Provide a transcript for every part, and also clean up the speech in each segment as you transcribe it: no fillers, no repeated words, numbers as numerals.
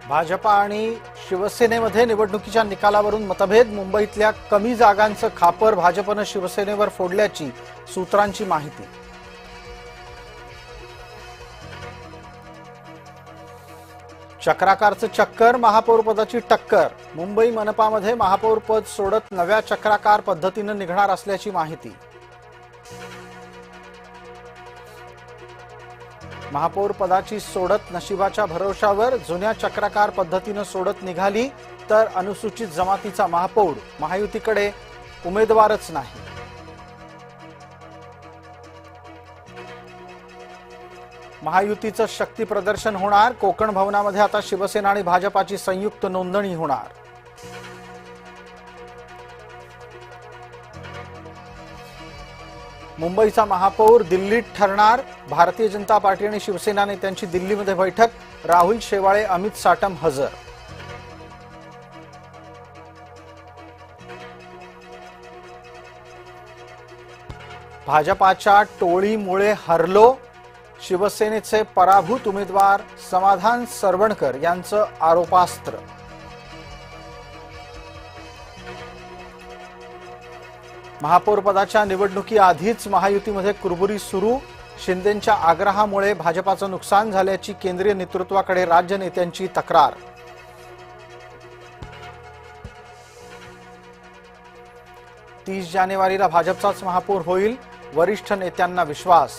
भाजपा आणि शिवसेनेमध्ये निवडणुकीच्या निकालावरून मतभेद। मुंबईतल्या कमी जागांचं खापर भाजपनं शिवसेनेवर फोडल्याची सूत्रांची माहिती। चक्राकारचं चक्कर, महापौर पदाची टक्कर। मुंबई मनपामध्ये महापौर पद सोडत नव्या चक्राकार पद्धतीनं निघणार असल्याची माहिती। महापौर पदाची सोडत नशिबाच्या भरोशावर, जुन्या चक्राकार पद्धतीनं सोडत निघाली तर अनुसूचित जमातीचा महापौर, महायुतीकडे उमेदवारच नाही। महायुतीचं शक्ती प्रदर्शन होणार। कोकण भवनामध्ये आता शिवसेना आणि भाजपाची संयुक्त नोंदणी होणार। मुंबईचा महापौर दिल्लीत ठरणार। भारतीय जनता पार्टी आणि शिवसेना नेत्यांची दिल्लीमध्ये बैठक। राहुल शेवाळे, अमित साटम हजर। भाजपाच्या टोळीमुळे हरलो, शिवसेनेचे पराभूत उमेदवार समाधान सरवणकर यांचं आरोपास्त्र। महापौर पदाच्या निवडणुकीआधीच महायुतीमध्ये कुरबुरी सुरू। शिंदेंच्या आग्रहामुळे भाजपाचं नुकसान झाल्याची केंद्रीय नेतृत्वाकडे राज्य नेत्यांची तक्रार। तीस जानेवारीला भाजपचाच महापौर होईल, वरिष्ठ नेत्यांना विश्वास।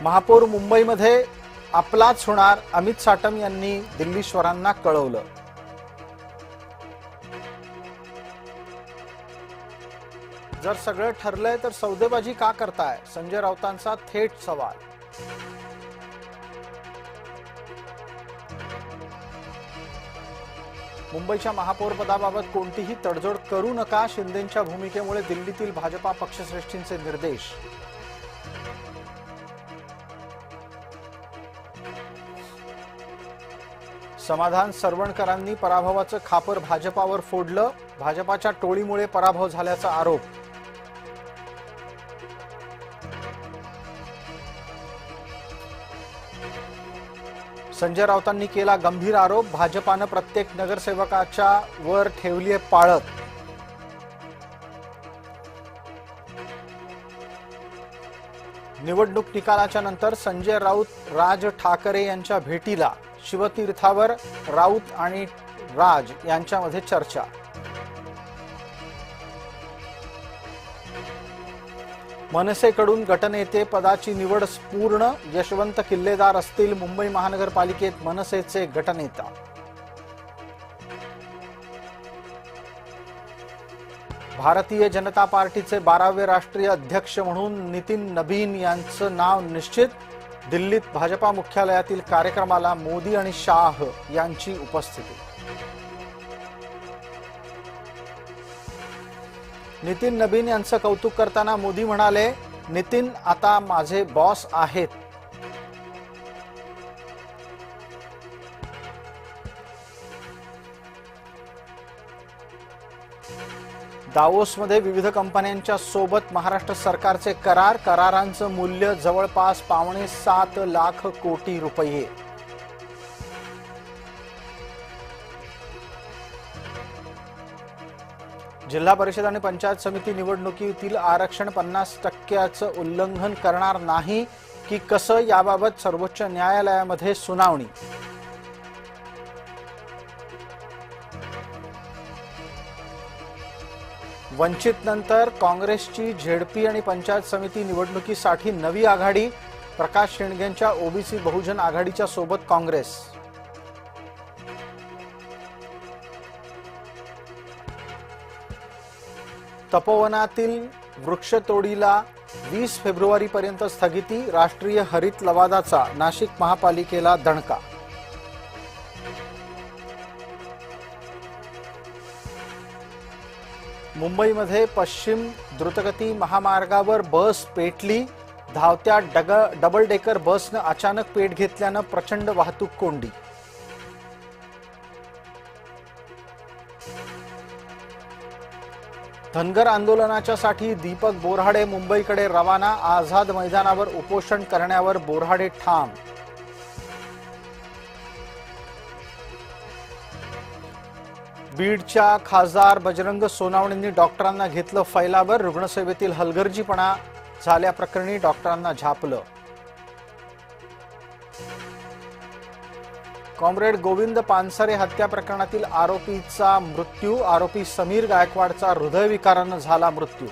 महापौर मुंबईमध्ये आपलाच होणार, अमित साटम यांनी दिल्लीश्वरांना कळवलं। जर सगळं ठरलंय तर सौदेबाजी का करताय, संजय राऊतांचा थेट सवाल। मुंबईच्या महापौर पदाबाबत कोणतीही तडजोड करू नका, शिंदेंच्या भूमिकेमुळे दिल्लीतील भाजपा पक्षश्रेष्ठींचे निर्देश। समाधान सरवणकरांनी पराभवाचं खापर भाजपावर फोडलं, भाजपाच्या टोळीमुळे पराभव झाल्याचा आरोप। संजय राऊतांनी केला गंभीर आरोप, भाजपानं प्रत्येक नगरसेवकाच्या वर ठेवलीये पाळत। निवडणूक निकालाच्या नंतर संजय राऊत राज ठाकरे यांच्या भेटीला, शिवतीर्थावर राऊत आणि राज यांच्यामध्ये चर्चा। मनसेकडून गटनेते पदाची निवड पूर्ण, यशवंत किल्लेदार असतील मुंबई महानगरपालिकेत मनसेचे गटनेता। भारतीय जनता पार्टीचे 12वे राष्ट्रीय अध्यक्ष म्हणून नितीन नबीन यांचं नाव निश्चित। दिल्लीत भाजपा मुख्यालयातील कार्यक्रमाला मोदी आणि शाह यांची उपस्थिती। नितीन नबीन यांचं कौतुक करताना मोदी म्हणाले, नितीन आता माझे बॉस आहेत। दावोसमध्ये विविध कंपन्यांच्या सोबत महाराष्ट्र सरकारचे करार, करारांचं मूल्य जवळपास $7.25 लाख कोटी रुपये। जिल्हा परिषद आणि पंचायत समिती निवडणुकीतील आरक्षण 50% उल्लंघन करणार नाही की कसं, याबाबत सर्वोच्च न्यायालयामध्ये सुनावणी। वंचित नंतर काँग्रेसची झेडपी आणि पंचायत समिती निवडणुकीसाठी नवी आघाडी, प्रकाश शेंडगेंच्या ओबीसी बहुजन आघाडीच्या सोबत काँग्रेस। तपोवनातील वृक्षतोडीला 20 फेब्रुवारीपर्यंत स्थगिती, राष्ट्रीय हरित लवादाचा नाशिक महापालिकेला दणका। मुंबईमध्ये पश्चिम द्रुतगती महामार्गावर बस पेटली, धावत्या डबल डेकर बसनं अचानक पेट घेतल्यानं प्रचंड वाहतूक कोंडी। धनगर आंदोलनाच्यासाठी दीपक बोऱ्हाडे मुंबईकडे रवाना. आझाद मैदानावर उपोषण करण्यावर बोऱ्हाडे ठाम. बीडच्या खासदार बजरंग सोनावणेंनी डॉक्टरांना घेतलं फैलावर. रुग्णसेवेतील हलगर्जीपणा झाल्याप्रकरणी डॉक्टरांना झापलं. कॉम्रेड गोविंद पानसरे हत्या प्रकरणातील आरोपीचा मृत्यू. आरोपी समीर गायकवाडचा हृदयविकारानं झाला मृत्यू.